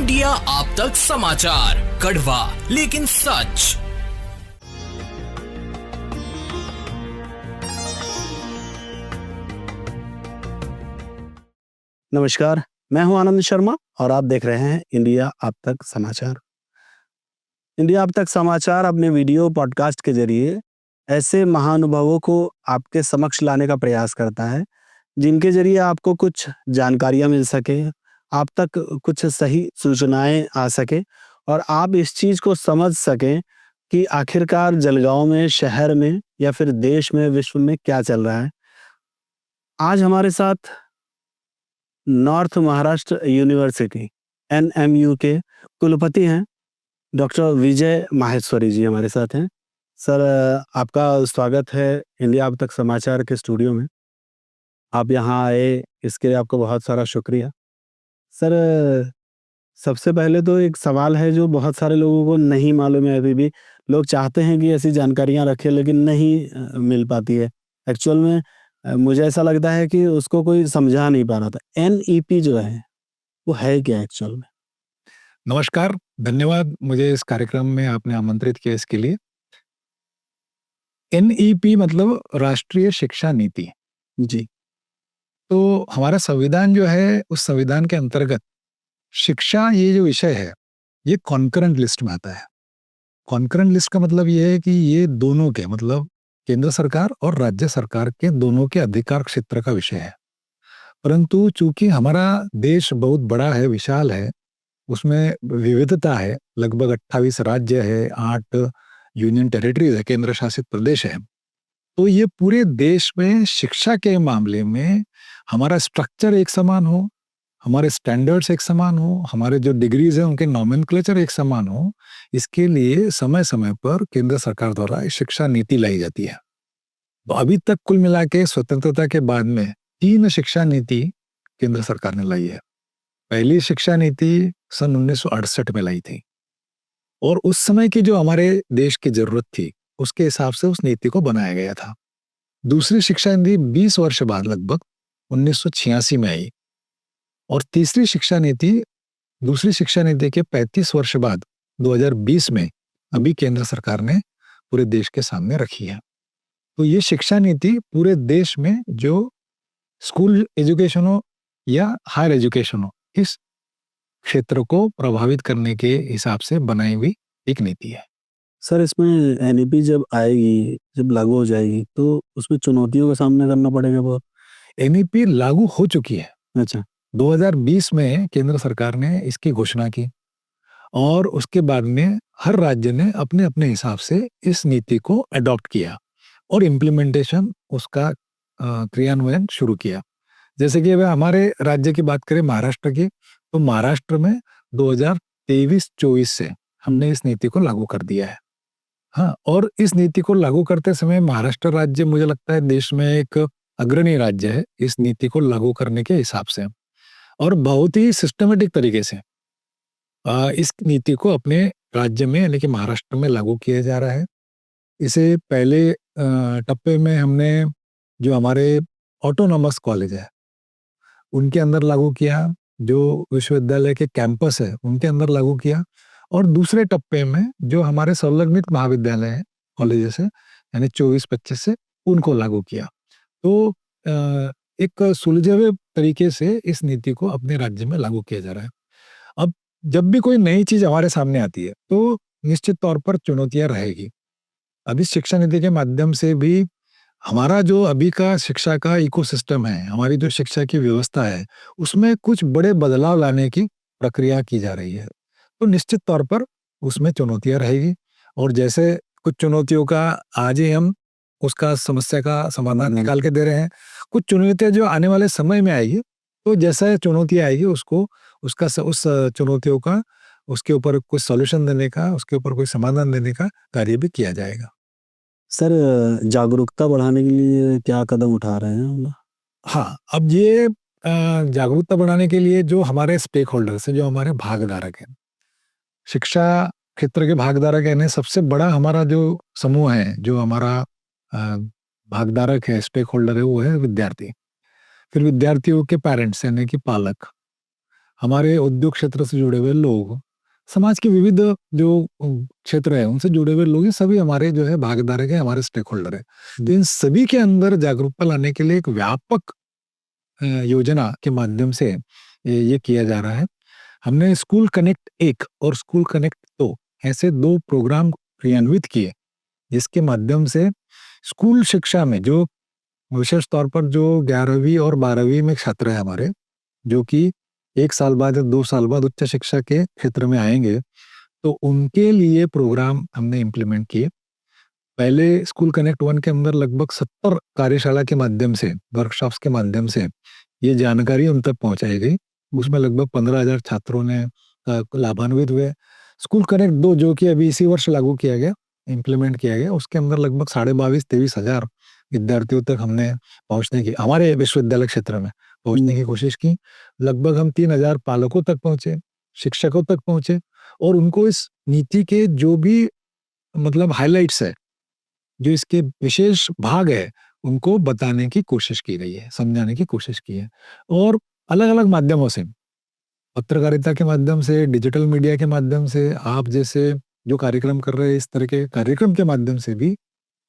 India आप तक समाचार, कड़वा लेकिन सच। नमस्कार, मैं हूं आनंद शर्मा और आप देख रहे हैं इंडिया आप तक समाचार। इंडिया आप तक समाचार अपने वीडियो पॉडकास्ट के जरिए ऐसे महानुभावों को आपके समक्ष लाने का प्रयास करता है जिनके जरिए आपको कुछ जानकारियां मिल सके, आप तक कुछ सही सूचनाएं आ सके और आप इस चीज को समझ सकें कि आखिरकार जलगांव में, शहर में या फिर देश में, विश्व में क्या चल रहा है। आज हमारे साथ नॉर्थ महाराष्ट्र यूनिवर्सिटी NMU के कुलपति हैं डॉक्टर विजय माहेश्वरी जी हमारे साथ हैं। सर, आपका स्वागत है इंडिया अब तक समाचार के स्टूडियो में। आप यहाँ आए इसके लिए आपको बहुत सारा शुक्रिया। सर, सबसे पहले तो एक सवाल है जो बहुत सारे लोगों को नहीं मालूम है, अभी भी लोग चाहते हैं कि ऐसी जानकारियां रखें लेकिन नहीं मिल पाती है। एक्चुअल में मुझे ऐसा लगता है कि उसको कोई समझा नहीं पा रहा था। NEP जो है वो है क्या एक्चुअल में? नमस्कार, धन्यवाद मुझे इस कार्यक्रम में आपने आमंत्रित किया इसके लिए। NEP मतलब राष्ट्रीय शिक्षा नीति। जी। तो हमारा संविधान जो है, उस संविधान के अंतर्गत शिक्षा ये जो विषय है, ये कॉन्करेंट लिस्ट में आता है। कॉन्करेंट लिस्ट का मतलब ये है कि ये दोनों के मतलब केंद्र सरकार और राज्य सरकार के दोनों के अधिकार क्षेत्र का विषय है। परंतु चूंकि हमारा देश बहुत बड़ा है, विशाल है, उसमें विविधता है, लगभग 28 राज्य है, 8 यूनियन टेरिटरीज है, केंद्र शासित प्रदेश है। तो ये पूरे देश में शिक्षा के मामले में हमारा स्ट्रक्चर एक समान हो, हमारे स्टैंडर्ड्स एक समान हो, हमारे जो डिग्रीज हैं उनके नॉमेनक्लेचर एक समान हो, इसके लिए समय समय पर केंद्र सरकार द्वारा शिक्षा नीति लाई जाती है। तो अभी तक कुल मिला के स्वतंत्रता के बाद में 3 शिक्षा नीति केंद्र सरकार ने लाई है। पहली शिक्षा नीति सन 1968 में लाई थी और उस समय की जो हमारे देश की जरूरत थी उसके हिसाब से उस नीति को बनाया गया था। दूसरी शिक्षा नीति 20 वर्ष बाद लगभग 1986 में आई और दूसरी शिक्षा नीति के 35 वर्ष बाद 2020 में अभी केंद्र सरकार ने पूरे देश के सामने रखी है। तो ये शिक्षा नीति पूरे देश में जो स्कूल एजुकेशन हो या हायर एजुकेशन हो, इस क्षेत्र को प्रभावित करने के हिसाब से बनाई हुई एक नीति है। सर, इसमें NEP जब आएगी, जब लागू हो जाएगी तो उसमें चुनौतियों का सामना करना पड़ेगा बहुत। NEP लागू हो चुकी है। अच्छा। 2020 में केंद्र सरकार ने इसकी घोषणा की और उसके बाद में हर राज्य ने अपने अपने हिसाब से इस नीति को अडॉप्ट किया और इम्प्लीमेंटेशन उसका क्रियान्वयन शुरू किया। जैसे कि अगर हमारे राज्य की बात करें, महाराष्ट्र की, तो महाराष्ट्र में 2023-24 से हमने इस नीति को लागू कर दिया है। हाँ, और इस नीति को लागू करते समय महाराष्ट्र राज्य मुझे लगता है देश में एक अग्रणी राज्य है इस नीति को लागू करने के हिसाब से और बहुत ही सिस्टमेटिक तरीके से इस नीति को अपने राज्य में यानी कि महाराष्ट्र में लागू किया जा रहा है। इसे पहले टप्पे में हमने जो हमारे ऑटोनॉमस कॉलेज है उनके अंदर लागू किया, जो विश्वविद्यालय के कैंपस है उनके अंदर लागू किया और दूसरे टप्पे में जो हमारे संलग्नित महाविद्यालय हैं, कॉलेजेस हैं, यानी 24-25 से उनको लागू किया। तो एक सुलझे हुए तरीके से इस नीति को अपने राज्य में लागू किया जा रहा है। अब जब भी कोई नई चीज हमारे सामने आती है तो निश्चित तौर पर चुनौतियां रहेगी। अभी शिक्षा नीति के माध्यम से भी हमारा जो अभी का शिक्षा का इकोसिस्टम है, हमारी जो शिक्षा की व्यवस्था है, उसमें कुछ बड़े बदलाव लाने की प्रक्रिया की जा रही है। तो निश्चित तौर पर उसमें चुनौतियां रहेगी और जैसे कुछ चुनौतियों का आज ही हम उसका समस्या का समाधान निकाल के दे रहे हैं, कुछ चुनौतियां जो आने वाले समय में आएगी, तो जैसा चुनौतियां आएगी उसको उस चुनौतियों का उसके ऊपर कुछ सॉल्यूशन देने का, उसके ऊपर कोई समाधान देने का कार्य भी किया जाएगा। सर, जागरूकता बढ़ाने के लिए क्या कदम उठा रहे हैं हम? हाँ, अब ये जागरूकता बढ़ाने के लिए जो हमारे स्टेक होल्डर्स हैं, जो हमारे भागधारक हैं, शिक्षा क्षेत्र के भागधारक यानी सबसे बड़ा हमारा जो समूह है, जो हमारा भागधारक है, स्टेक होल्डर है, वो है विद्यार्थी। फिर विद्यार्थियों के पेरेंट्स यानी कि पालक, हमारे उद्योग क्षेत्र से जुड़े हुए लोग, समाज के विविध जो क्षेत्र है उनसे जुड़े हुए लोग, ये सभी हमारे जो है भागीदार है, हमारे स्टेक होल्डर है। तो इन सभी के अंदर जागरूकता लाने के लिए एक व्यापक योजना के माध्यम से ये किया जा रहा है। हमने स्कूल कनेक्ट 1 और स्कूल कनेक्ट 2 ऐसे 2 प्रोग्राम क्रियान्वित किए, जिसके माध्यम से स्कूल शिक्षा में जो विशेष तौर पर जो 11वीं और 12वीं में छात्र है हमारे, जो कि 1 साल बाद या 2 साल बाद उच्च शिक्षा के क्षेत्र में आएंगे, तो उनके लिए प्रोग्राम हमने इम्प्लीमेंट किए। पहले स्कूल कनेक्ट 1 के अंदर लगभग 70 कार्यशाला के माध्यम से, वर्कशॉप्स के माध्यम से ये जानकारी उन तक पहुंचाई गई। उसमें लगभग 15,000 छात्रों ने लाभान्वित हुए। स्कूल कनेक्ट 2 जो कि अभी इसी वर्ष लागू किया गया, इम्प्लीमेंट किया गया, उसके अंदर लगभग 22,500-23,000 विद्यार्थियों तक हमने पहुंचने की, हमारे विश्वविद्यालय क्षेत्र में पहुंचने की कोशिश की। लगभग हम 3,000 पालकों तक पहुंचे, शिक्षकों तक पहुंचे और उनको इस नीति के जो भी मतलब हाइलाइट्स है, जो इसके विशेष भाग है, उनको बताने की कोशिश की गई है, समझाने की कोशिश की है। और अलग-अलग माध्यमों से, पत्रकारिता के माध्यम से, डिजिटल मीडिया के माध्यम से, आप जैसे जो कार्यक्रम कर रहे हैं, इस तरह के कार्यक्रम के माध्यम से भी,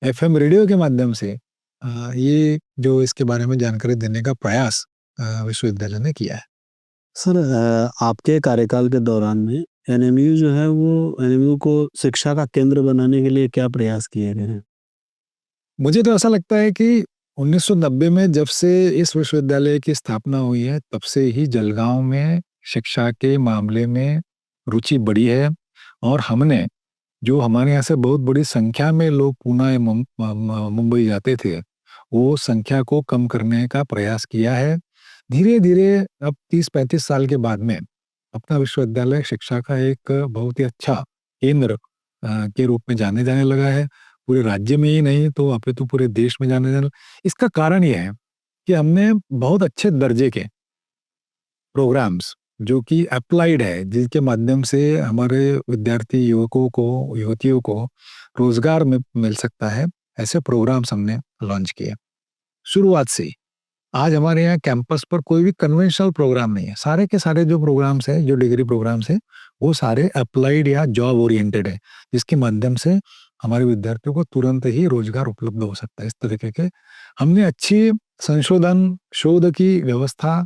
एफएम रेडियो के माध्यम से ये जो इसके बारे में जानकारी देने का प्रयास विश्वविद्यालय ने किया है। सर आपके कार्यकाल के दौरान में एनएमयू जो है वो एनएमयू को शिक्षा का केंद्र बनाने के लिए क्या प्रयास किए गए हैं? मुझे तो ऐसा लगता है कि 1990 में जब से इस विश्वविद्यालय की स्थापना हुई है, तब से ही जलगांव में शिक्षा के मामले में रुचि बढ़ी है और हमने जो हमारे यहाँ से बहुत बड़ी संख्या में लोग पूना या मुंबई जाते थे, वो संख्या को कम करने का प्रयास किया है। धीरे-धीरे अब 30-35 साल के बाद में अपना विश्वविद्यालय शिक्षा का एक बहुत ही अच्छा केंद्र के रूप में जाने जाने लगा है। पूरे राज्य में ही नहीं तो अपितु पूरे देश में जाने जाने। इसका कारण ये है कि हमने बहुत अच्छे दर्जे के प्रोग्राम्स जो कि अप्लाइड है, जिनके माध्यम से हमारे विद्यार्थी युवकों को, युवतियों को रोजगार में मिल सकता है, ऐसे प्रोग्राम्स हमने लॉन्च किए। शुरुआत से ही आज हमारे यहाँ कैंपस पर कोई भी कन्वेंशनल प्रोग्राम नहीं है। सारे के सारे जो प्रोग्राम्स हैं, जो डिग्री प्रोग्राम्स हैं, वो सारे अप्लाइड या जॉब ओरिएंटेड है, जिसके माध्यम से हमारे विद्यार्थियों को तुरंत ही रोजगार उपलब्ध हो सकता है। इस तरीके के हमने अच्छी संशोधन, शोध की व्यवस्था,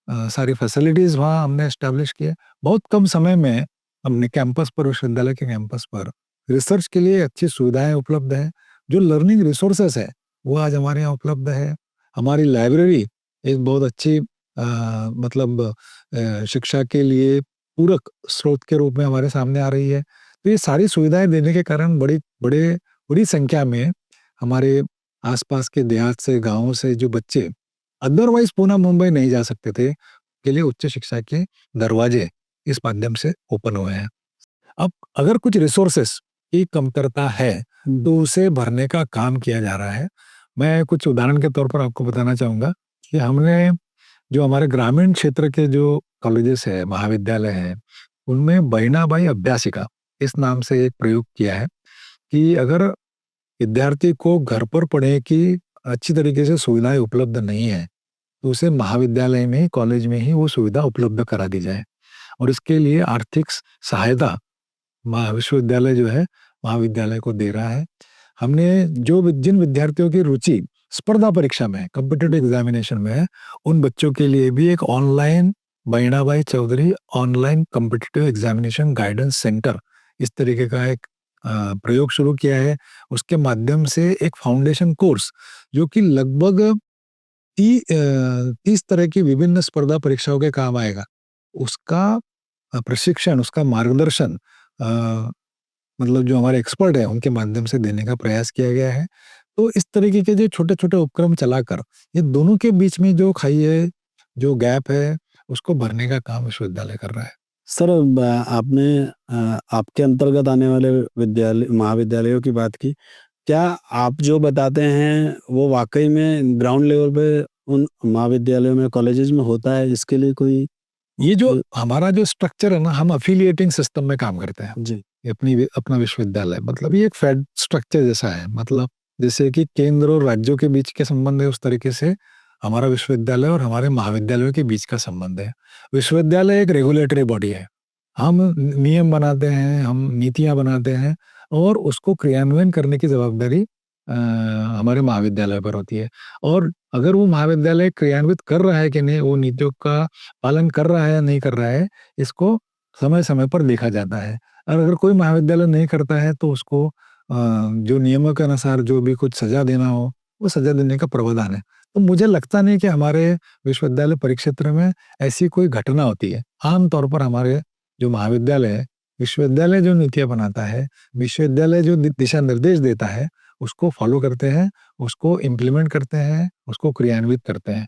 सारी फैसिलिटीज वहाँ हमने एस्टेब्लिश किए। बहुत कम समय में हमने कैंपस पर, विश्वविद्यालय के कैंपस पर रिसर्च के लिए अच्छी सुविधाएं उपलब्ध हैं। जो लर्निंग रिसोर्सेस है, वो आज हमारे यहाँ उपलब्ध है। हमारी लाइब्रेरी एक बहुत अच्छी शिक्षा के लिए पूरक स्रोत के रूप में हमारे सामने आ रही है। तो ये सारी सुविधाएं देने के कारण बड़ी संख्या में हमारे आसपास के देहात से, गाँवों से जो बच्चे अदरवाइज पूना मुंबई नहीं जा सकते थे, के लिए उच्च शिक्षा के दरवाजे इस माध्यम से ओपन हुए हैं। अब अगर कुछ रिसोर्सेस की कमतरता है, तो उसे भरने का काम किया जा रहा है। मैं कुछ उदाहरण के तौर पर आपको बताना चाहूँगा कि हमने जो हमारे ग्रामीण क्षेत्र के जो कॉलेजेस है, महाविद्यालय हैं, उनमें बहिनाबाई अभ्यासिका इस नाम से एक प्रयोग किया है कि अगर विद्यार्थी को घर पर पढ़ने की अच्छी तरीके से सुविधाएं उपलब्ध नहीं है, तो उसे महाविद्यालय में ही, कॉलेज में ही वो सुविधा उपलब्ध करा दी जाए और इसके लिए आर्थिक सहायता विश्वविद्यालय जो है महाविद्यालय को दे रहा है। हमने जिन विद्यार्थियों की रुचि स्पर्धा परीक्षा में, कॉम्पिटिटिव एग्जामिनेशन में है, उन बच्चों के लिए भी एक online Bahinabai Chaudhari online competitive examination guidance centre, इस तरीके का एक प्रयोग शुरू किया है। उसके माध्यम से एक फाउंडेशन कोर्स जो कि लगभग 30 तरह की विभिन्न स्पर्धा परीक्षाओं के काम आएगा, उसका प्रशिक्षण, उसका मार्गदर्शन जो हमारे एक्सपर्ट हैं उनके माध्यम से देने का प्रयास किया गया है। तो इस तरीके के जो छोटे-छोटे उपक्रम चलाकर ये दोनों के बीच में जो खाई है, जो गैप है, उसको भरने का काम विश्वविद्यालय कर रहा है। सर आपने आपके अंतर्गत आने वाले महाविद्यालयों की बात की। क्या आप जो बताते हैं वो वाकई में ग्राउंड लेवल पे उन महाविद्यालयों में, कॉलेजेस में होता है? इसके लिए कोई ये जो हमारा जो स्ट्रक्चर है ना, हम अफिलिएटिंग सिस्टम में काम करते हैं जी। अपना विश्वविद्यालय, मतलब ये एक फेड स्ट्रक्चर जैसा है। मतलब जैसे कि केंद्र और राज्यों के बीच के संबंध है, उस तरीके से हमारा विश्वविद्यालय और हमारे महाविद्यालयों के बीच का संबंध है। विश्वविद्यालय एक रेगुलेटरी बॉडी है। हम नियम बनाते हैं, हम नीतियाँ बनाते हैं और उसको क्रियान्वयन करने की ज़वाबदारी हमारे महाविद्यालय पर होती है। और अगर वो महाविद्यालय क्रियान्वित कर रहा है कि नहीं, वो नीतियों का पालन कर रहा है या नहीं कर रहा है, इसको समय-समय पर देखा जाता है। और अगर कोई महाविद्यालय नहीं करता है तो उसको जो नियमों के अनुसार जो भी कुछ सज़ा देना हो, वो सज़ा देने का प्रावधान है। तो मुझे लगता नहीं कि हमारे विश्वविद्यालय परिक्षेत्र में ऐसी कोई घटना होती है। आम तौर पर हमारे जो महाविद्यालय है, विश्वविद्यालय जो नीतियाँ बनाता है, विश्वविद्यालय जो दिशा निर्देश देता है, उसको फॉलो करते हैं, उसको इम्प्लीमेंट करते हैं, उसको क्रियान्वित करते हैं।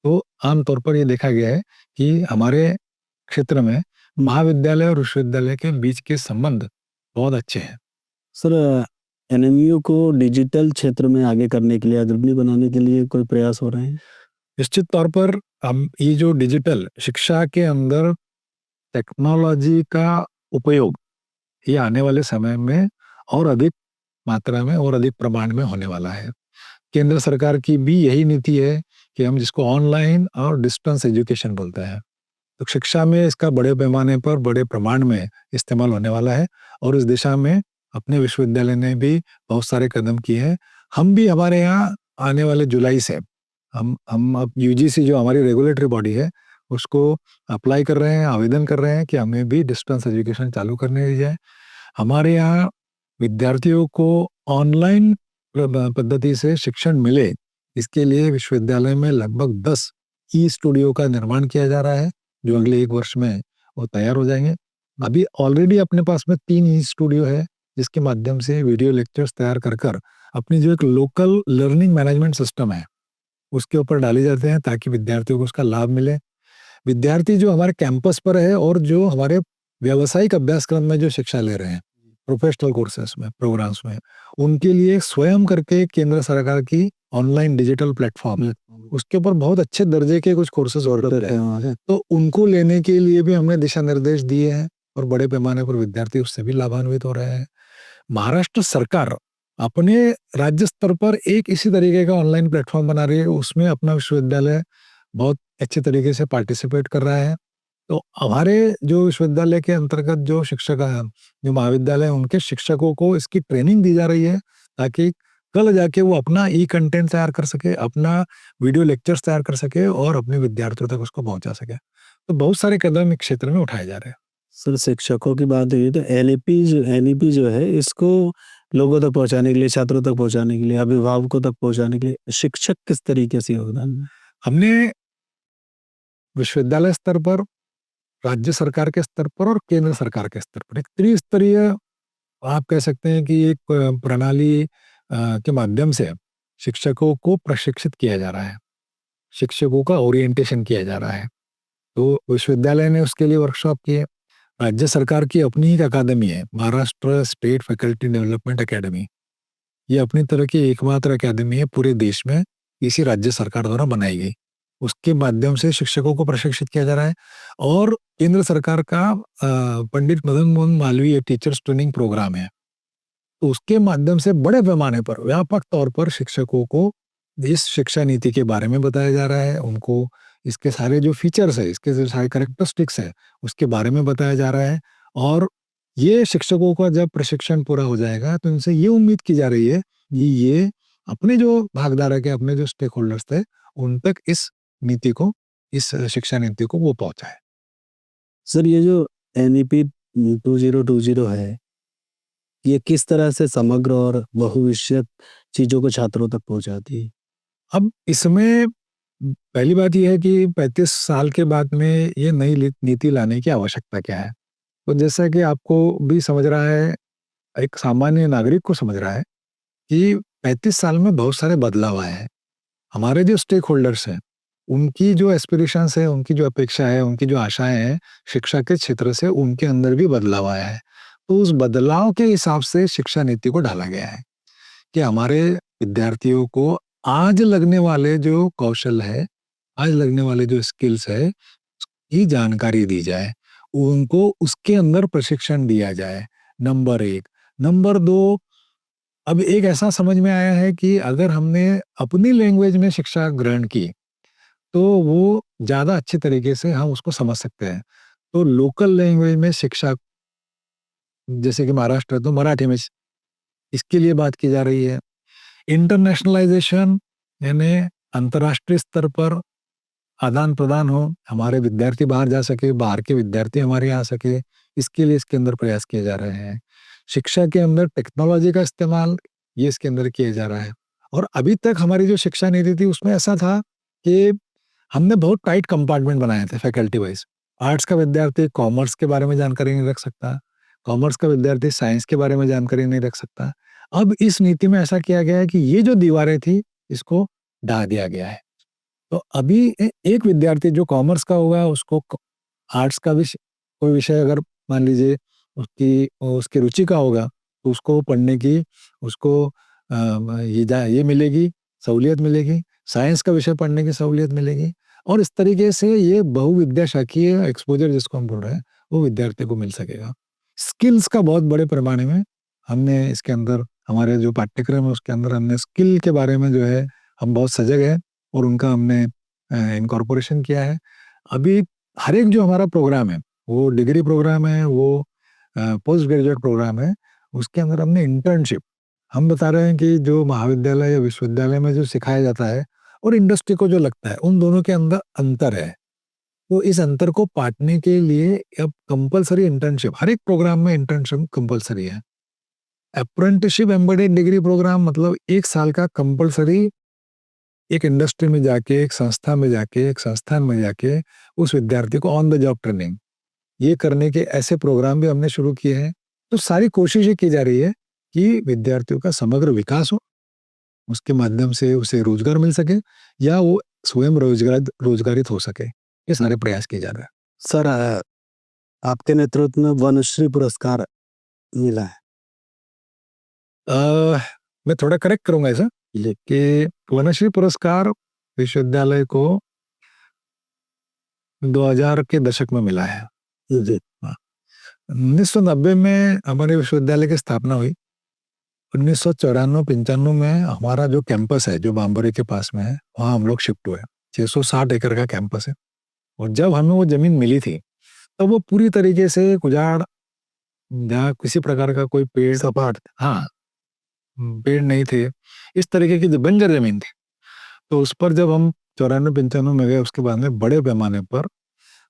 तो आम तौर पर ये देखा गया है कि हमारे क्षेत्र में महाविद्यालय और विश्वविद्यालय के बीच के संबंध बहुत अच्छे हैं। सर, एनएमयू को डिजिटल क्षेत्र में आगे करने के लिए, अग्रणी बनाने के लिए कोई प्रयास हो रहे हैं? निश्चित तौर पर हम ये जो डिजिटल शिक्षा के अंदर टेक्नोलॉजी का उपयोग ये आने वाले समय में और अधिक मात्रा में और अधिक प्रमाण में होने वाला है। केंद्र सरकार की भी यही नीति है कि हम जिसको ऑनलाइन और डिस्टेंस एजुकेशन बोलते हैं, तो शिक्षा में इसका बड़े पैमाने पर बड़े प्रमाण में इस्तेमाल होने वाला है और इस दिशा में अपने विश्वविद्यालय ने भी बहुत सारे कदम किए हैं। हम भी हमारे यहाँ आने वाले जुलाई से हम अब यूजीसी जो हमारी रेगुलेटरी बॉडी है उसको अप्लाई कर रहे हैं, आवेदन कर रहे हैं कि हमें भी डिस्टेंस एजुकेशन चालू करने दी जाए। हमारे यहाँ विद्यार्थियों को ऑनलाइन पद्धति से शिक्षण मिले, इसके लिए विश्वविद्यालय में लगभग 10 ई स्टूडियो का निर्माण किया जा रहा है, जो अगले 1 वर्ष में वो तैयार हो जाएंगे। अभी ऑलरेडी अपने पास में 3 ई स्टूडियो है, जिसके माध्यम से वीडियो लेक्चर्स तैयार कर अपनी जो एक लोकल लर्निंग मैनेजमेंट सिस्टम है, उसके ऊपर डाले जाते हैं ताकि विद्यार्थियों को उसका लाभ मिले। विद्यार्थी जो हमारे कैंपस पर है और जो हमारे व्यावसायिक अभ्यासक्रम में जो शिक्षा ले रहे हैं, प्रोफेशनल कोर्सेस में, प्रोग्राम्स में, उनके लिए स्वयं करके केंद्र सरकार की ऑनलाइन डिजिटल प्लेटफॉर्म है, उसके ऊपर बहुत अच्छे दर्जे के कुछ कोर्सेज उपलब्ध हैं। तो उनको लेने के लिए भी हमने दिशा निर्देश दिए हैं और बड़े पैमाने पर विद्यार्थी उससे भी लाभान्वित हो रहे हैं। महाराष्ट्र सरकार अपने राज्य स्तर पर एक इसी तरीके का ऑनलाइन प्लेटफॉर्म बना रही है, उसमें अपना विश्वविद्यालय बहुत अच्छे तरीके से पार्टिसिपेट कर रहा है। तो हमारे जो विश्वविद्यालय के अंतर्गत जो शिक्षक जो महाविद्यालय हैं, उनके शिक्षकों को इसकी ट्रेनिंग दी जा रही है ताकि कल जाके वो अपना ई कंटेंट तैयार कर सके, अपना वीडियो लेक्चर्स तैयार कर सके और अपने विद्यार्थियों तक उसको पहुंचा सके। तो बहुत सारे कदम इस क्षेत्र में उठाए जा रहे हैं। सर, शिक्षकों की बात हुई तो एनईपी जो है, इसको लोगों तक पहुंचाने के लिए, छात्रों तक पहुंचाने के लिए, अभिभावकों तक पहुंचाने के लिए शिक्षक किस तरीके से योगदान? हमने विश्वविद्यालय स्तर पर, राज्य सरकार के स्तर पर और केंद्र सरकार के स्तर पर एक त्रिस्तरीय, आप कह सकते हैं कि एक प्रणाली के माध्यम से शिक्षकों को प्रशिक्षित किया जा रहा है, शिक्षकों का ओरिएंटेशन किया जा रहा है। तो विश्वविद्यालय ने उसके लिए वर्कशॉप किए। राज्य सरकार की अपनी एक अकादमी है, Maharashtra state faculty development academy. ये अपनी तरह की एकमात्र अकेडमी है पूरे देश में, इसी राज्य सरकार द्वारा बनाई गई। उसके माध्यम से शिक्षकों को प्रशिक्षित किया जा रहा है। और केंद्र सरकार का Pandit Madan Mohan Malviya teachers training programme है, तो उसके माध्यम से बड़े पैमाने पर व्यापक तौर पर शिक्षकों को इस शिक्षा नीति के बारे में बताया जा रहा है, उनको इसके सारे जो फीचर्स है, इसके जो सारे कैरेक्टरिस्टिक्स है, उसके बारे में बताया जा रहा है। और ये शिक्षकों का जब प्रशिक्षण पूरा हो जाएगा तो इनसे ये उम्मीद की जा रही है कि ये अपने जो भागधारक है, अपने जो स्टेक होल्डर्स थे, उन तक इस नीति को, इस शिक्षा नीति को वो पहुंचाए। सर, ये जो एनईपी 2020 है, ये किस तरह से समग्र और बहुविषयक चीजों को छात्रों तक पहुंचाती है? अब इसमें पहली बात यह है कि 35 साल के बाद में ये नई नीति लाने की आवश्यकता क्या है? तो जैसा कि आपको भी समझ रहा है, एक सामान्य नागरिक को समझ रहा है कि 35 साल में बहुत सारे बदलाव आए हैं। हमारे जो स्टेक होल्डर्स हैं, उनकी जो एस्पिरेशंस है, उनकी जो अपेक्षा है, उनकी जो आशाएं हैं शिक्षा के क्षेत्र से, उनके अंदर भी बदलाव आया है। तो उस बदलाव के हिसाब से शिक्षा नीति को ढाला गया है कि हमारे विद्यार्थियों को आज लगने वाले जो कौशल है, आज लगने वाले जो स्किल्स है, उसकी जानकारी दी जाए, उनको उसके अंदर प्रशिक्षण दिया जाए, नंबर 1। नंबर 2, अब एक ऐसा समझ में आया है कि अगर हमने अपनी लैंग्वेज में शिक्षा ग्रहण की तो वो ज़्यादा अच्छे तरीके से हम उसको समझ सकते हैं। तो लोकल लैंग्वेज में शिक्षा, जैसे कि महाराष्ट्र है तो मराठी में इसके लिए बात की जा रही है। इंटरनेशनलाइजेशन यानी अंतर्राष्ट्रीय स्तर पर आदान प्रदान हो, हमारे विद्यार्थी बाहर जा सके, बाहर के विद्यार्थी हमारे यहाँ आ सके, इसके लिए इसके अंदर प्रयास किए जा रहे हैं। शिक्षा के अंदर टेक्नोलॉजी का इस्तेमाल ये इसके अंदर किया जा रहा है। और अभी तक हमारी जो शिक्षा नीति थी उसमें ऐसा था कि हमने बहुत टाइट कंपार्टमेंट बनाए थे फैकल्टी वाइज। आर्ट्स का विद्यार्थी कॉमर्स के बारे में जानकारी नहीं रख सकता, कॉमर्स का विद्यार्थी साइंस के बारे में जानकारी नहीं रख सकता। अब इस नीति में ऐसा किया गया है कि ये जो दीवारें थी इसको ढा दिया गया है। तो अभी एक विद्यार्थी जो कॉमर्स का होगा उसको आर्ट्स का भी कोई विषय अगर मान लीजिए उसकी रुचि का होगा तो उसको पढ़ने की उसको ये मिलेगी, सहूलियत मिलेगी। साइंस का विषय पढ़ने की सहूलियत मिलेगी। और इस तरीके से ये बहुविद्या शाखीय एक्सपोजर जिसको हम बोल रहे हैं वो विद्यार्थी को मिल सकेगा। स्किल्स का बहुत बड़े पैमाने में हमने इसके अंदर हमारे जो पाठ्यक्रम है उसके अंदर हमने स्किल के बारे में जो है हम बहुत सजग है और उनका हमने इनकॉर्पोरेशन किया है। अभी हर एक जो हमारा प्रोग्राम है वो डिग्री प्रोग्राम है, वो पोस्ट ग्रेजुएट प्रोग्राम है, उसके अंदर हमने इंटर्नशिप हम बता रहे हैं कि जो महाविद्यालय या विश्वविद्यालय में जो सिखाया जाता है और इंडस्ट्री को जो लगता है उन दोनों के अंदर अंतर है। तो इस अंतर को पाटने के लिए अब कंपलसरी इंटर्नशिप, हर एक प्रोग्राम में इंटर्नशिप कंपलसरी है। अप्रेंटिसशिप एम्बेडेड डिग्री प्रोग्राम मतलब 1 साल का कंपलसरी एक इंडस्ट्री में जाके, एक संस्था में जाके, एक संस्थान में जाके उस विद्यार्थी को ऑन द जॉब ट्रेनिंग ये करने के ऐसे प्रोग्राम भी हमने शुरू किए हैं। तो सारी कोशिश ये की जा रही है कि विद्यार्थियों का समग्र विकास हो, उसके माध्यम से उसे रोजगार मिल सके या वो स्वयं रोजगारित हो सके। ये सारे प्रयास किए जा रहे हैं। सर आपके नेतृत्व में वनश्री पुरस्कार मिला है। मैं थोड़ा करेक्ट करूंगा ऐसा कि वनश्री पुरस्कार विश्वविद्यालय को 2000 के दशक में मिला है। 1990 में हमारे विश्वविद्यालय की स्थापना हुई। 1994-95 में हमारा जो कैंपस है जो बांबोरी के पास में है वहाँ हम लोग शिफ्ट हुए। 660 एकड़ का कैंपस है और जब हमें वो जमीन मिली थी तब वो पूरी तरीके से उजाड़, जहाँ किसी प्रकार का कोई पेड़ सपाट पेड़ नहीं थे, इस तरीके की बंजर जमीन थी। तो उस पर जब हम 94-95 में गए उसके बाद में बड़े पैमाने पर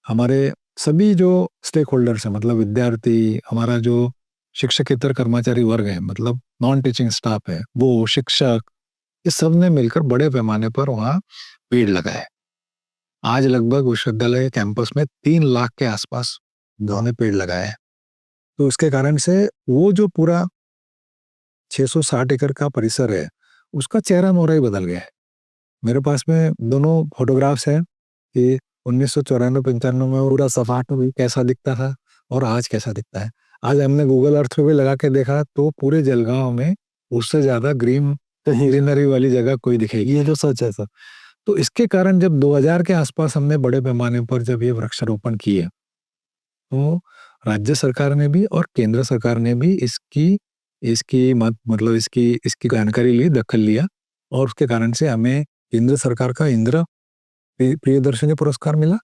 हमारे सभी जो स्टेक होल्डर्स हैं मतलब विद्यार्थी, हमारा जो शिक्षकेतर कर्मचारी वर्ग है मतलब नॉन टीचिंग स्टाफ है, वो शिक्षक, इस सब ने मिलकर बड़े पैमाने पर वहाँ पेड़ लगाए। आज लगभग विश्वविद्यालय कैंपस में 3 लाख के आसपास उन्होंने पेड़ लगाए। तो उसके कारण से वो जो पूरा 660 एकड़ का परिसर है उसका चेहरा मोहरा ही बदल गया है। मेरे पास में दोनों फोटोग्राफ्स हैं कि 1994-95 में पूरा सपाट भी कैसा दिखता था और आज कैसा दिखता है। आज हमने गूगल अर्थ पे भी लगा के देखा तो पूरे जलगांव में उससे ज्यादा ग्रीनरी वाली जगह कोई दिखेगी। ये जो सच है सर। तो इसके कारण जब 2000 के आसपास हमने बड़े पैमाने पर जब ये वृक्षारोपण किए तो राज्य सरकार ने भी और केंद्र सरकार ने भी इसकी जानकारी ली, दखल लिया और उसके कारण से हमें केंद्र सरकार का इंदिरा प्रियदर्शनी पुरस्कार मिला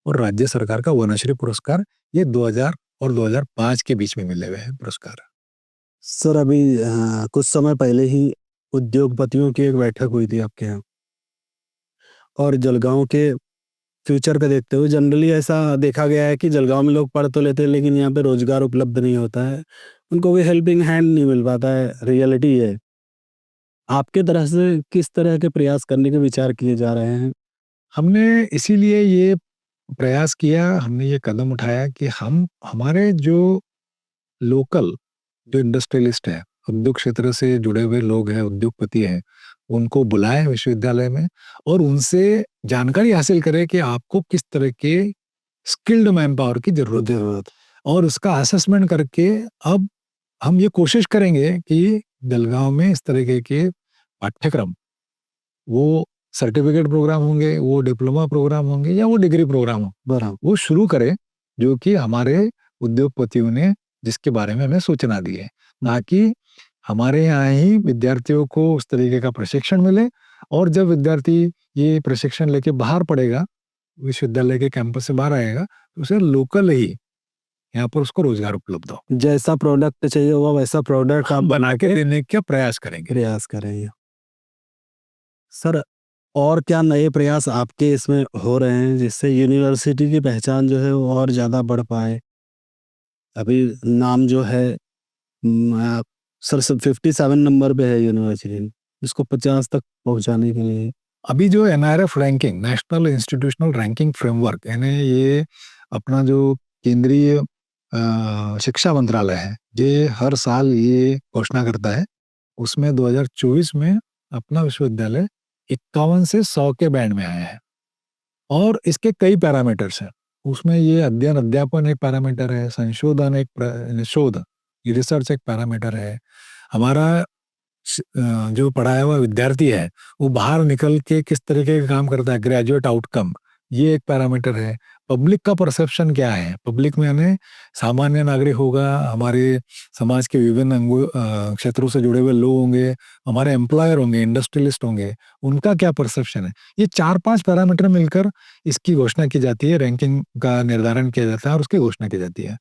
और राज्य सरकार का वनश्री पुरस्कार। ये 2000 और 2005 के बीच में मिले हुए हैं पुरस्कार। सर अभी कुछ समय पहले ही उद्योगपतियों की एक बैठक हुई थी आपके यहाँ और जलगांव के फ्यूचर पे देखते हुए जनरली ऐसा देखा गया है कि जलगांव में लोग पढ़ तो लेते हैं लेकिन यहाँ पे रोजगार उपलब्ध नहीं होता है, उनको कोई हेल्पिंग हैंड नहीं मिल पाता है। रियलिटी है। आपके तरह से किस तरह के प्रयास करने के विचार किए जा रहे हैं? हमने इसीलिए ये प्रयास किया, हमने ये कदम उठाया कि हम हमारे जो लोकल जो इंडस्ट्रियलिस्ट है, उद्योग क्षेत्र से जुड़े हुए लोग हैं, उद्योगपति हैं, उनको बुलाएं विश्वविद्यालय में और उनसे जानकारी हासिल करें कि आपको किस तरह के स्किल्ड मैन पावर की जरूरत है और उसका असेसमेंट करके अब हम ये कोशिश करेंगे कि जलगांव में इस तरीके के पाठ्यक्रम, वो सर्टिफिकेट प्रोग्राम होंगे, वो डिप्लोमा प्रोग्राम होंगे या वो डिग्री प्रोग्राम हो, वो शुरू करें जो कि हमारे उद्योगपतियों ने जिसके बारे में हमें सूचना दी है, ना कि हमारे यहाँ ही विद्यार्थियों को उस तरीके का प्रशिक्षण मिले और जब विद्यार्थी ये प्रशिक्षण लेके बाहर पढ़ेगा, विश्वविद्यालय के कैंपस से बाहर आएगा, तो उसे लोकल ही यहाँ पर उसको रोजगार उपलब्ध हो, जैसा प्रोडक्ट चाहिए होगा वैसा प्रोडक्ट आप बना के देने का प्रयास करेंगे। प्रयास करेंगे। सर, और क्या नए प्रयास आपके इसमें हो रहे हैं जिससे यूनिवर्सिटी की पहचान जो है वो और ज़्यादा बढ़ पाए? अभी नाम जो है सर 57 नंबर पे है यूनिवर्सिटी, इसको 50 तक पहुंचाने के लिए। अभी जो NIRF ranking, national institutional ranking framework, यानी ये अपना जो केंद्रीय शिक्षा मंत्रालय है, ये हर साल ये घोषणा करता है। उसमें 2024 में अपना विश्वविद्यालय 51 से 100 के बैंड में आया है और इसके कई पैरामीटर्स हैं। उसमें ये अध्ययन अध्यापन एक पैरामीटर है, संशोधन एक शोध रिसर्च एक पैरामीटर है, हमारा जो पढ़ाया हुआ विद्यार्थी है वो बाहर निकल के किस तरीके का काम करता है, ग्रेजुएट आउटकम, ये एक पैरामीटर है। पब्लिक का परसेप्शन क्या है, पब्लिक में यानी सामान्य नागरिक होगा, हमारे समाज के विभिन्न क्षेत्रों से जुड़े हुए लोग होंगे, हमारे एम्प्लॉयर होंगे, इंडस्ट्रियलिस्ट होंगे, उनका क्या परसेप्शन है। ये 4-5 पैरामीटर मिलकर इसकी घोषणा की जाती है, रैंकिंग का निर्धारण किया जाता है और उसकी घोषणा की जाती है।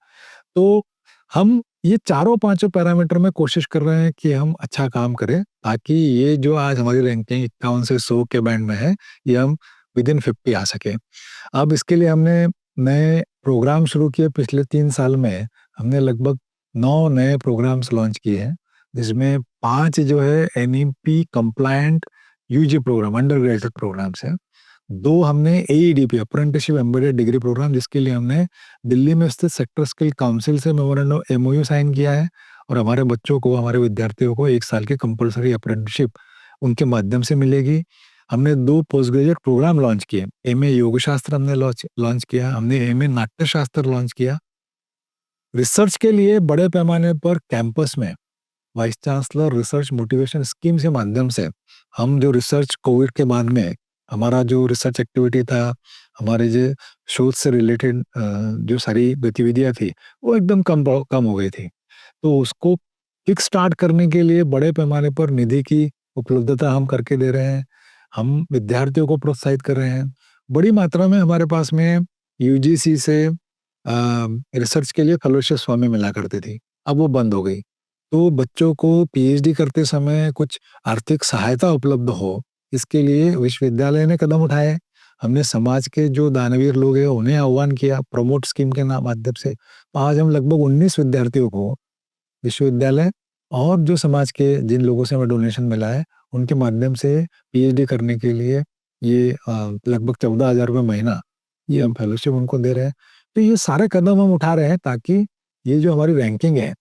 तो हम ये चारों पांचों पैरामीटर में कोशिश कर रहे हैं कि हम अच्छा काम करें, ताकि ये जो आज हमारी रैंकिंग 51 से 100 के बैंड में है, ये हम विदिन 50 आ सके। अब इसके लिए हमने नए प्रोग्राम शुरू किए। पिछले 3 साल में हमने लगभग 9 नए प्रोग्राम्स लॉन्च किए हैं, जिसमें 5 जो है NEP compliant UG program, undergraduate programs हैं। 2 हमने AEDP, apprenticeship embedded degree program, जिसके लिए हमने दिल्ली में स्थित सेक्टर स्किल काउंसिल से मेमोरेंडम MOU साइन किया है और हमारे बच्चों को, हमारे विद्यार्थियों को 1 साल की कंपलसरी अप्रेंटिसशिप उनके माध्यम से मिलेगी। हमने 2 पोस्ट ग्रेजुएट प्रोग्राम लॉन्च किए। MA योग शास्त्र हमने लॉन्च किया, हमने MA नाट्य शास्त्र लॉन्च किया। रिसर्च के लिए बड़े पैमाने पर कैंपस में vice chancellor research motivation scheme के माध्यम से हम जो रिसर्च कोविड के बाद में हमारा जो रिसर्च एक्टिविटी था, हमारे जो शोध से रिलेटेड जो सारी गतिविधियां थी, वो एकदम कम हो गई थी। तो उसको किक स्टार्ट करने के लिए बड़े पैमाने पर निधि की उपलब्धता हम करके दे रहे हैं। हम विद्यार्थियों को प्रोत्साहित कर रहे हैं। बड़ी मात्रा में हमारे पास में UGC से रिसर्च के लिए फेलोशिप स्वामी मिला करती थी, अब वो बंद हो गई। तो बच्चों को PhD करते समय कुछ आर्थिक सहायता उपलब्ध हो, इसके लिए विश्वविद्यालय ने कदम उठाए। हमने समाज के जो दानवीर लोग हैं उन्हें आह्वान किया प्रमोट स्कीम के माध्यम से। आज हम लगभग 19 विद्यार्थियों को विश्वविद्यालय और जो समाज के जिन लोगों से हमें डोनेशन मिला है उनके माध्यम से PhD करने के लिए ये लगभग 14,000 रुपये महीना ये हम फेलोशिप उनको दे रहे हैं। तो ये सारे कदम हम उठा रहे हैं ताकि ये जो हमारी रैंकिंग है,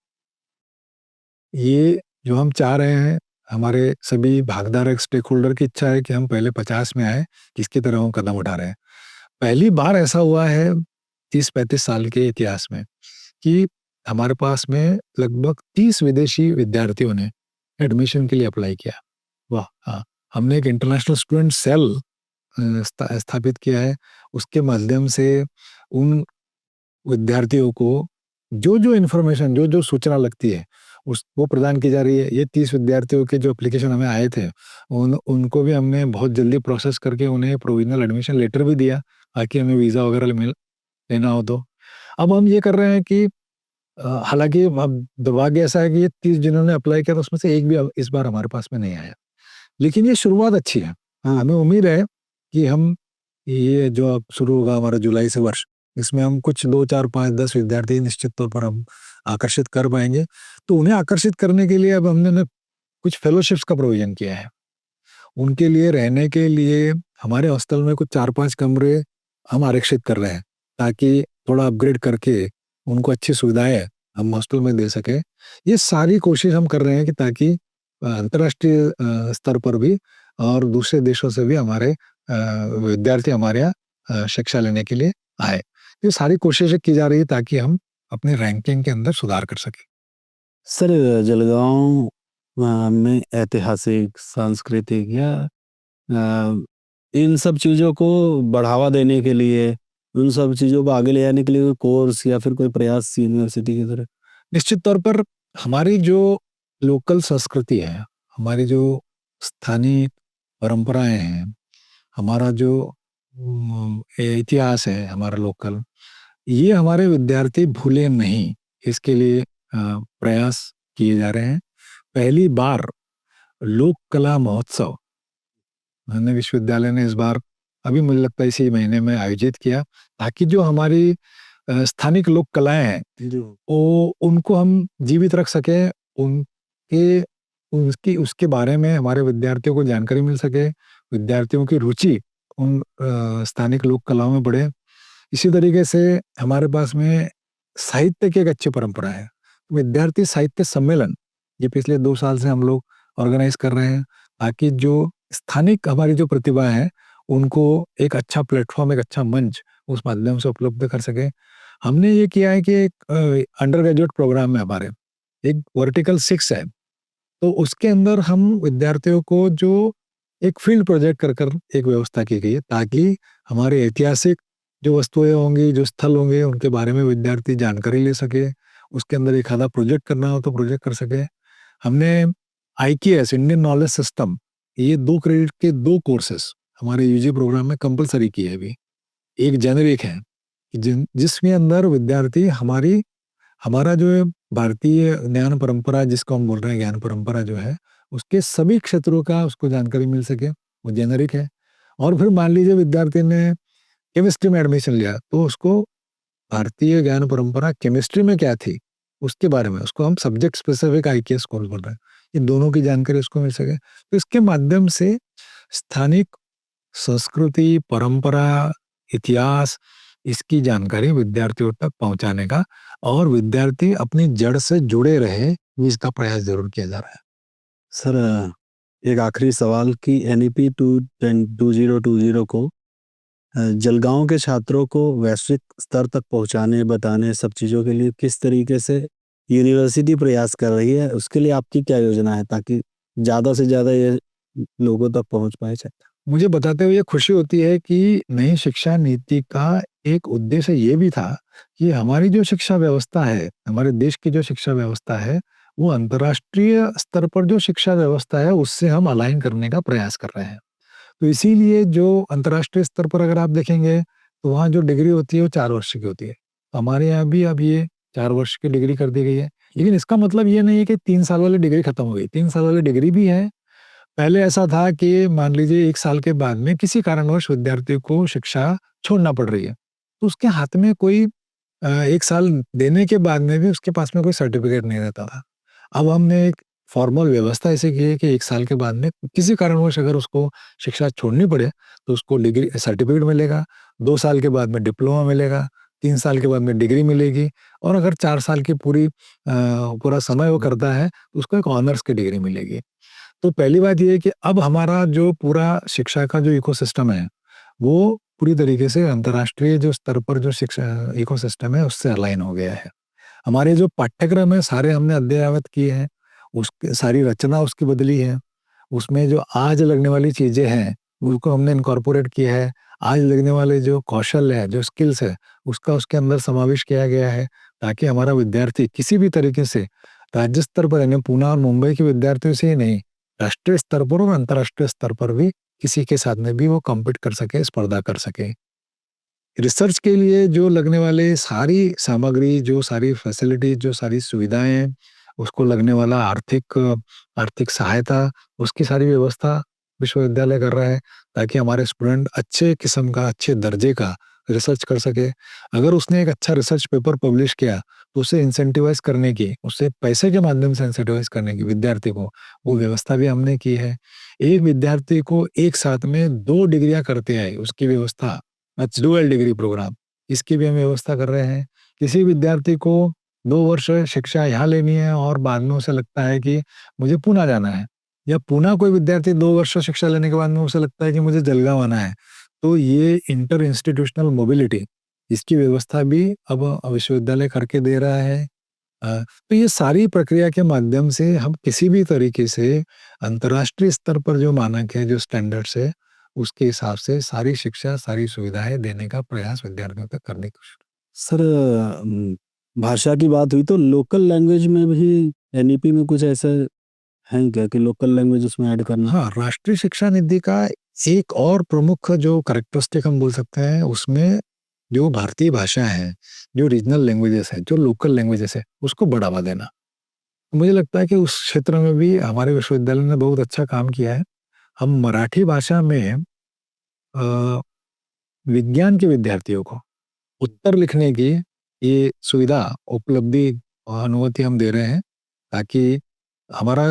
ये जो हम चाह रहे हैं, हमारे सभी भागीदार स्टेक होल्डर की इच्छा है कि हम पहले 50 में आए, इसकी तरह हम कदम उठा रहे हैं। पहली बार ऐसा हुआ है 30-35 साल के इतिहास में कि हमारे पास में लगभग 30 विदेशी विद्यार्थियों ने एडमिशन के लिए अप्लाई किया। वाह! हाँ, हमने एक इंटरनेशनल स्टूडेंट सेल स्थापित किया है। उसके माध्यम से उन विद्यार्थियों को जो इन्फॉर्मेशन, जो सूचना लगती है वो प्रदान की जा रही है। ये 30 विद्यार्थियों के जो एप्लीकेशन हमें आए थे उनको भी हमने बहुत जल्दी प्रोसेस करके उन्हें प्रोविजनल एडमिशन लेटर भी दिया, ताकि हमें वीज़ा वगैरह लेना हो तो। अब हम ये कर रहे हैं कि हालांकि अब दुर्भाग्य ऐसा है कि ये 30 जिन्होंने अप्लाई किया था उसमें से एक भी इस बार हमारे पास में नहीं आया, लेकिन ये शुरुआत अच्छी है। हाँ, हमें उम्मीद है कि हम ये जो अब शुरू होगा हमारा जुलाई से वर्ष, इसमें हम कुछ 2, 4, 5, 10 विद्यार्थी निश्चित तौर पर हम आकर्षित कर पाएंगे। तो उन्हें आकर्षित करने के लिए अब हमने ना कुछ फेलोशिप्स का प्रोविजन किया है। उनके लिए रहने के लिए हमारे हॉस्टल में कुछ 4-5 कमरे हम आरक्षित कर रहे हैं, ताकि थोड़ा अपग्रेड करके उनको अच्छी सुविधाएं हम हॉस्टल में दे सकें। ये सारी कोशिश हम कर रहे हैं कि ताकि अंतर्राष्ट्रीय स्तर पर भी और दूसरे देशों से भी हमारे विद्यार्थी हमारे यहाँ शिक्षा लेने के लिए आए। ये सारी कोशिशें की जा रही है ताकि हम अपने रैंकिंग के अंदर सुधार कर सकें। सर, जलगांव में ऐतिहासिक, सांस्कृतिक या इन सब चीज़ों को बढ़ावा देने के लिए, उन सब चीज़ों को आगे ले जाने के लिए कोई कोर्स या फिर कोई प्रयास यूनिवर्सिटी की तरफ? निश्चित तौर पर हमारी जो लोकल संस्कृति है, हमारी जो स्थानीय परंपराएं हैं, हमारा जो इतिहास है हमारा लोकल, ये हमारे विद्यार्थी भूले नहीं। इसके लिए प्रयास किए जा रहे हैं। पहली बार लोक कला महोत्सव हमने विश्वविद्यालय ने इस बार अभी मुझे लगता है इसी महीने में आयोजित किया, ताकि जो हमारी स्थानिक लोक कलाएं हैं वो उनको हम जीवित रख सके, उनके उसकी उसके बारे में हमारे विद्यार्थियों को जानकारी मिल सके, विद्यार्थियों की रुचि उन स्थानिक लोक कलाओं में बढ़े। इसी तरीके से हमारे पास में साहित्य की एक अच्छी परंपरा है। विद्यार्थी साहित्य सम्मेलन ये पिछले 2 साल से हम लोग ऑर्गेनाइज कर रहे हैं, ताकि जो स्थानिक हमारी जो प्रतिभा है उनको एक अच्छा प्लेटफॉर्म, एक अच्छा मंच उस माध्यम से उपलब्ध कर सके। हमने ये किया है कि एक अंडर ग्रेजुएट प्रोग्राम है हमारे, एक वर्टिकल 6 है, तो उसके अंदर हम विद्यार्थियों को जो एक फील्ड प्रोजेक्ट कर एक व्यवस्था की गई है, ताकि हमारे ऐतिहासिक जो वस्तुएं होंगी, जो स्थल होंगे, उनके बारे में विद्यार्थी जानकारी ले सके। उसके अंदर एक आधा प्रोजेक्ट करना हो तो प्रोजेक्ट कर सके। हमने IKS इंडियन नॉलेज सिस्टम, ये 2 क्रेडिट के 2 कोर्सेस हमारे यूजी प्रोग्राम में कंपलसरी किए हैं अभी। एक जेनरिक है जिसके अंदर विद्यार्थी हमारा जो है भारतीय ज्ञान परंपरा, जिसको हम बोल रहे हैं ज्ञान परंपरा जो है, उसके सभी क्षेत्रों का उसको जानकारी मिल सके, वो जेनरिक है। और फिर मान लीजिए विद्यार्थी ने केमिस्ट्री में एडमिशन लिया, तो उसको भारतीय ज्ञान परंपरा केमिस्ट्री में क्या थी उसके बारे में, उसको हम सब्जेक्ट स्पेसिफिक IKS कोर्स बोल रहे हैं, इन दोनों की जानकारी उसको मिल सके। तो इसके माध्यम से स्थानिक संस्कृति, परंपरा, इतिहास, इसकी जानकारी विद्यार्थियों तक पहुंचाने का और विद्यार्थी अपनी जड़ से जुड़े रहे, इसका प्रयास जरूर किया जा रहा है। सर, एक आखिरी सवाल कि NEP 2020 को जलगांव के छात्रों को वैश्विक स्तर तक पहुंचाने, बताने, सब चीज़ों के लिए किस तरीके से यूनिवर्सिटी प्रयास कर रही है, उसके लिए आपकी क्या योजना है, ताकि ज़्यादा से ज़्यादा ये लोगों तक पहुंच पाए? मुझे बताते हुए खुशी होती है कि नई शिक्षा नीति का एक उद्देश्य ये भी था कि हमारी जो शिक्षा व्यवस्था है, हमारे देश की जो शिक्षा व्यवस्था है, वो अंतर्राष्ट्रीय स्तर पर जो शिक्षा व्यवस्था है उससे हम अलाइन करने का प्रयास कर रहे हैं। तो इसीलिए जो अंतर्राष्ट्रीय स्तर पर अगर आप देखेंगे तो वहाँ जो डिग्री होती है वो 4 वर्ष की होती है। हमारे यहाँ भी अब ये 4 वर्ष की डिग्री कर दी गई है। लेकिन इसका मतलब ये नहीं है कि 3 साल वाली डिग्री खत्म हो गई। 3 साल वाली डिग्री भी है। पहले ऐसा था कि मान लीजिए 1 साल के बाद में किसी कारणवश विद्यार्थी को शिक्षा छोड़ना पड़ रही है, तो उसके हाथ में कोई 1 साल देने के बाद में भी उसके पास में कोई सर्टिफिकेट नहीं रहता था। अब हमने एक फॉर्मल व्यवस्था ऐसे की है कि 1 साल के बाद में किसी कारणवश अगर उसको शिक्षा छोड़नी पड़े तो उसको डिग्री सर्टिफिकेट मिलेगा, 2 साल के बाद में डिप्लोमा मिलेगा, 3 साल के बाद में डिग्री मिलेगी, और अगर 4 साल की पूरा समय वो करता है तो उसको एक ऑनर्स की डिग्री मिलेगी। तो पहली बात ये है कि अब हमारा जो पूरा शिक्षा का जो इकोसिस्टम है, वो पूरी तरीके से अंतर्राष्ट्रीय जो स्तर पर जो शिक्षा इकोसिस्टम है उससे अलाइन हो गया है। हमारे जो पाठ्यक्रम है सारे हमने अद्ययावत किए हैं, उसकी सारी रचना उसकी बदली है। उसमें जो आज लगने वाली चीज़ें हैं, उसको हमने इनकॉर्पोरेट किया है। आज लगने वाले जो कौशल है, जो स्किल्स है, उसका उसके अंदर समावेश किया गया है, ताकि हमारा विद्यार्थी किसी भी तरीके से राज्य स्तर पर, यानी पूना और मुंबई के विद्यार्थियों से ही नहीं, राष्ट्रीय स्तर पर और अंतर्राष्ट्रीय स्तर पर भी किसी के साथ में भी वो कॉम्पीट कर सके, स्पर्धा कर सके। रिसर्च के लिए जो लगने वाले सारी सामग्री, जो सारी फैसिलिटी, जो सारी सुविधाएं हैं, उसको लगने वाला आर्थिक सहायता, उसकी सारी व्यवस्था विश्वविद्यालय कर रहा है, ताकि हमारे स्टूडेंट अच्छे किस्म का, अच्छे दर्जे का रिसर्च कर सके। अगर उसने एक अच्छा रिसर्च पेपर पब्लिश किया तो उसे इंसेंटिवाइज करने की, उससे पैसे के माध्यम से इंसेंटिवाइज करने की विद्यार्थी को, वो व्यवस्था भी हमने की है। एक विद्यार्थी को एक साथ में 2 डिग्रियां करते आए उसकी व्यवस्था, डुअल डिग्री प्रोग्राम, इसकी भी हम व्यवस्था कर रहे हैं। किसी विद्यार्थी को 2 वर्ष शिक्षा यहाँ लेनी है और बाद में उसे लगता है कि मुझे पूना जाना है, या पूना कोई विद्यार्थी 2 वर्ष शिक्षा लेने के बाद में उसे लगता है कि मुझे जलगांव आना है, तो ये इंटर इंस्टीट्यूशनल मोबिलिटी, इसकी व्यवस्था भी अब विश्वविद्यालय करके दे रहा है। तो ये सारी प्रक्रिया के माध्यम से हम किसी भी तरीके से अंतर्राष्ट्रीय स्तर पर जो मानक है, जो स्टैंडर्ड्स है, उसके हिसाब से सारी शिक्षा, सारी सुविधाएं देने का प्रयास विद्यार्थियों तक करने की कोशिश। सर, भाषा की बात हुई तो लोकल लैंग्वेज में भी NEP में कुछ ऐसे हैं क्या कि लोकल लैंग्वेज उसमें ऐड करना? हाँ, राष्ट्रीय शिक्षा नीति का एक और प्रमुख जो कैरेक्टरिस्टिक हम बोल सकते हैं, उसमें जो भारतीय भाषा है, जो रीजनल लैंग्वेजेस है, जो लोकल लैंग्वेजेस है, उसको बढ़ावा देना। मुझे लगता है कि उस क्षेत्र में भी हमारे विश्वविद्यालय ने बहुत अच्छा काम किया है। हम मराठी भाषा में विज्ञान के विद्यार्थियों को उत्तर लिखने की ये सुविधा, उपलब्धि और अनुमति हम दे रहे हैं, ताकि हमारा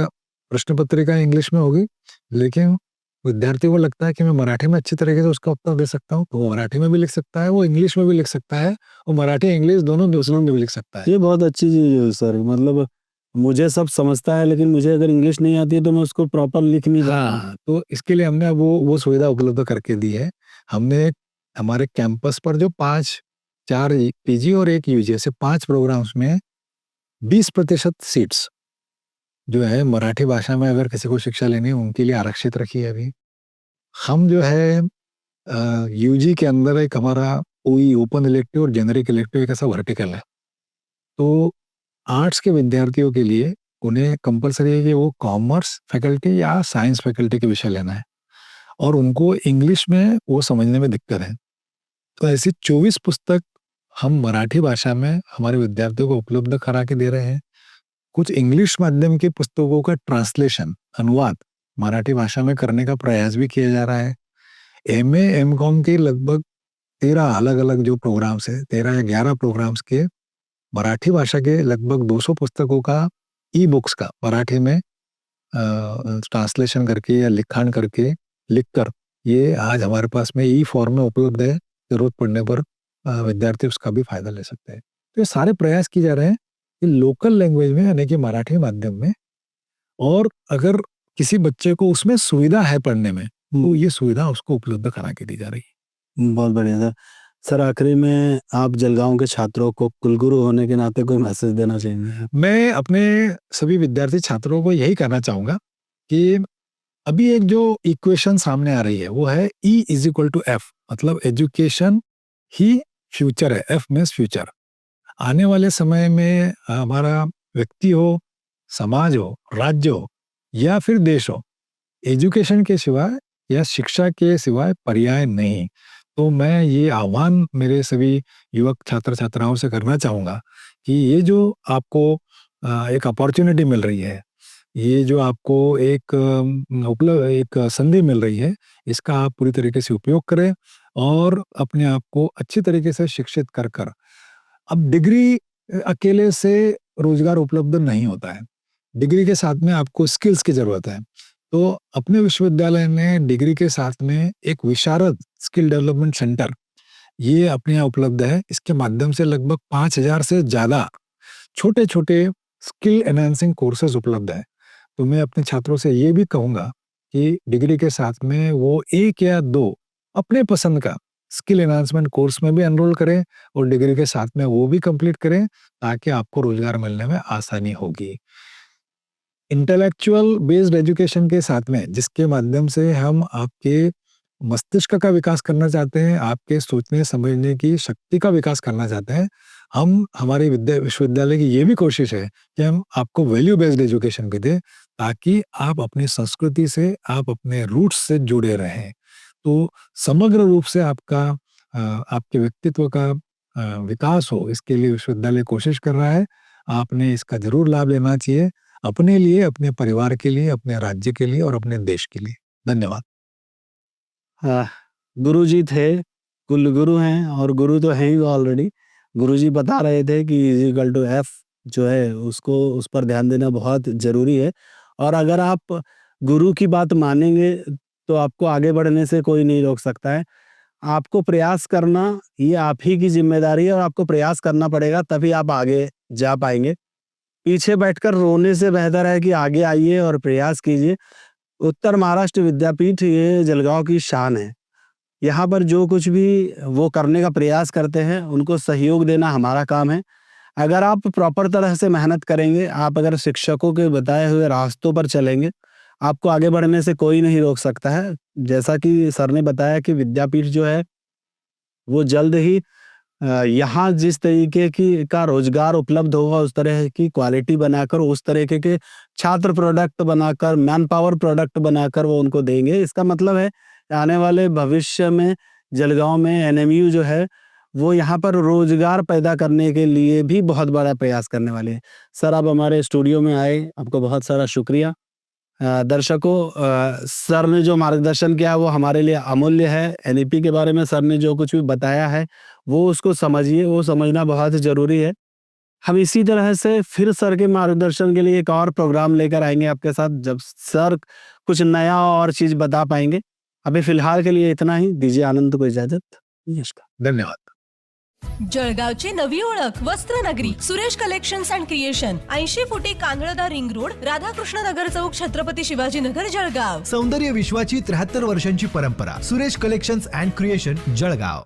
प्रश्न पत्रिका इंग्लिश में होगी, लेकिन विद्यार्थियों को लगता है कि मैं मराठी में अच्छी तरीके से उसका उत्तर दे सकता हूँ, तो वो मराठी में भी लिख सकता है, वो इंग्लिश में भी लिख सकता है, और मराठी इंग्लिश दोनों दूसरों में भी लिख सकता है। ये बहुत अच्छी चीज़ है सर, मतलब मुझे सब समझता है लेकिन मुझे अगर इंग्लिश नहीं आती है तो मैं उसको प्रॉपर लिख नहीं सकता। हाँ, तो इसके लिए हमने वो सुविधा उपलब्ध करके दी है। हमने हमारे कैंपस पर जो 4 पीजी और 1 यूजी ऐसे 5 प्रोग्राम्स में 20% सीट्स जो है मराठी भाषा में अगर किसी को शिक्षा लेनी है उनके लिए आरक्षित रखी है अभी। हम जो है यूजी के अंदर एक हमारा ओई ओपन इलेक्टिव और जेनेरिक इलेक्टिव एक ऐसा वर्टिकल है। तो आर्ट्स के विद्यार्थियों के लिए उन्हें कंपल्सरी है कि वो कॉमर्स फैकल्टी या साइंस फैकल्टी के विषय लेना है, और उनको इंग्लिश में वो समझने में दिक्कत है। तो ऐसी 24 पुस्तक हम मराठी भाषा में हमारे विद्यार्थियों को उपलब्ध करा के दे रहे हैं। कुछ इंग्लिश माध्यम की पुस्तकों का ट्रांसलेशन, अनुवाद मराठी भाषा में करने का प्रयास भी किया जा रहा है। एमए, एमकॉम के लगभग 13 अलग-अलग जो प्रोग्राम्स हैं, 13 या 11 प्रोग्राम्स के मराठी भाषा के लगभग 200 पुस्तकों का ई-बुक्स का मराठी में ट्रांसलेशन करके या लिखान करके लिखकर ये आज हमारे पास में ई फॉर्म में उपलब्ध है। ज़रूरत पड़ने पर विद्यार्थी उसका भी फ़ायदा ले सकते हैं। तो ये सारे प्रयास किए जा रहे हैं कि लोकल लैंग्वेज में यानी कि मराठी माध्यम में, और अगर किसी बच्चे को उसमें सुविधा है पढ़ने में, तो ये सुविधा उसको उपलब्ध करा के दी जा रही है। बहुत बढ़िया सर। सर आखिरी में आप जलगांव के छात्रों को कुलगुरु होने के नाते कोई मैसेज देना चाहेंगे? मैं अपने सभी विद्यार्थी छात्रों को यही कहना चाहूँगा कि अभी एक जो इक्वेशन सामने आ रही है वो है E = F, मतलब एजुकेशन ही फ्यूचर है। F means future. आने वाले समय में हमारा व्यक्ति हो, समाज हो, राज्य हो या फिर देश हो, एजुकेशन के सिवाय या शिक्षा के सिवाय पर्याय नहीं। तो मैं ये आह्वान मेरे सभी युवक छात्र छात्राओं से करना चाहूँगा कि ये जो आपको एक अपॉर्चुनिटी मिल रही है, ये जो आपको एक एक संधि मिल रही है, इसका आप पूरी तरीके से उपयोग करें और अपने आप को अच्छी तरीके से शिक्षित कर कर। अब डिग्री अकेले से रोजगार उपलब्ध नहीं होता है। डिग्री के साथ में आपको स्किल्स की ज़रूरत है। तो अपने विश्वविद्यालय ने डिग्री के साथ में एक विशारद स्किल डेवलपमेंट सेंटर ये अपने यहाँ उपलब्ध है। इसके माध्यम से लगभग 5000 से ज़्यादा छोटे-छोटे स्किल एनहांसिंग कोर्सेज उपलब्ध हैं। तो मैं अपने छात्रों से ये भी कहूँगा कि डिग्री के साथ में वो 1 या 2 अपने पसंद का स्किल एनहांसमेंट कोर्स में भी एनरोल करें और डिग्री के साथ में वो भी कंप्लीट करें, ताकि आपको रोजगार मिलने में आसानी होगी। इंटेलेक्चुअल बेस्ड एजुकेशन के साथ में, जिसके माध्यम से हम आपके मस्तिष्क का विकास करना चाहते हैं, आपके सोचने समझने की शक्ति का विकास करना चाहते हैं, हम हमारे विश्वविद्यालय की ये भी कोशिश है कि हम आपको वैल्यू बेस्ड एजुकेशन भी दें, ताकि आप अपनी संस्कृति से, आप अपने रूट्स से जुड़े रहें। तो समग्र रूप से आपका आपके व्यक्तित्व का विकास हो, इसके लिए विश्वविद्यालय कोशिश कर रहा है। आपने इसका ज़रूर लाभ लेना चाहिए, अपने लिए, अपने परिवार के लिए, अपने राज्य के लिए और अपने देश के लिए। धन्यवाद। हाँ, गुरुजी थे, कुलगुरु हैं और गुरु तो हैं ही ऑलरेडी। गुरुजी बता रहे थे कि E = F जो है उसको उस पर ध्यान देना बहुत ज़रूरी है, और अगर आप गुरु की बात मानेंगे तो आपको आगे बढ़ने से कोई नहीं रोक सकता है। आपको प्रयास करना ये आप ही की ज़िम्मेदारी है और आपको प्रयास करना पड़ेगा, तभी आप आगे जा पाएँगे। पीछे बैठकर रोने से बेहतर है कि आगे आइए और प्रयास कीजिए। उत्तर महाराष्ट्र विद्यापीठ ये जलगांव की शान है। यहाँ पर जो कुछ भी वो करने का प्रयास करते हैं, उनको सहयोग देना हमारा काम है। अगर आप प्रॉपर तरह से मेहनत करेंगे, आप अगर शिक्षकों के बताए हुए रास्तों पर चलेंगे, आपको आगे बढ़ने से कोई नहीं रोक सकता है। जैसा कि सर ने बताया कि विद्यापीठ जो है, वो जल्द ही यहाँ जिस तरीके की का रोजगार उपलब्ध होगा उस तरह की क्वालिटी बनाकर, उस तरीके के छात्र प्रोडक्ट बनाकर, मैन पावर प्रोडक्ट बनाकर वो उनको देंगे। इसका मतलब है आने वाले भविष्य में जलगांव में एनएमयू जो है वो यहाँ पर रोजगार पैदा करने के लिए भी बहुत बड़ा प्रयास करने वाले हैं। सर, आप हमारे स्टूडियो में आए, आपको बहुत सारा शुक्रिया। दर्शकों, सर ने जो मार्गदर्शन किया वो हमारे लिए अमूल्य है। एनईपी के बारे में सर ने जो कुछ भी बताया है वो उसको समझिए, वो समझना बहुत ज़रूरी है। हम इसी तरह से फिर सर के मार्गदर्शन के लिए एक और प्रोग्राम लेकर आएंगे आपके साथ, जब सर कुछ नया और चीज़ बता पाएंगे। अभी फिलहाल के लिए इतना ही, दीजिए आनंद को इजाज़त। नमस्कार, धन्यवाद। जळगावची नवी ओळख वस्त्रनगरी सुरेश कलेक्शन्स अँड क्रिएशन 80 फुटी कांदळदा रिंग रोड, राधाकृष्ण नगर चौक, छत्रपती शिवाजी नगर, जळगाव। सौंदर्य विश्वाची 73 वर्षांची परंपरा। Suresh collections and creation, Jalgaon.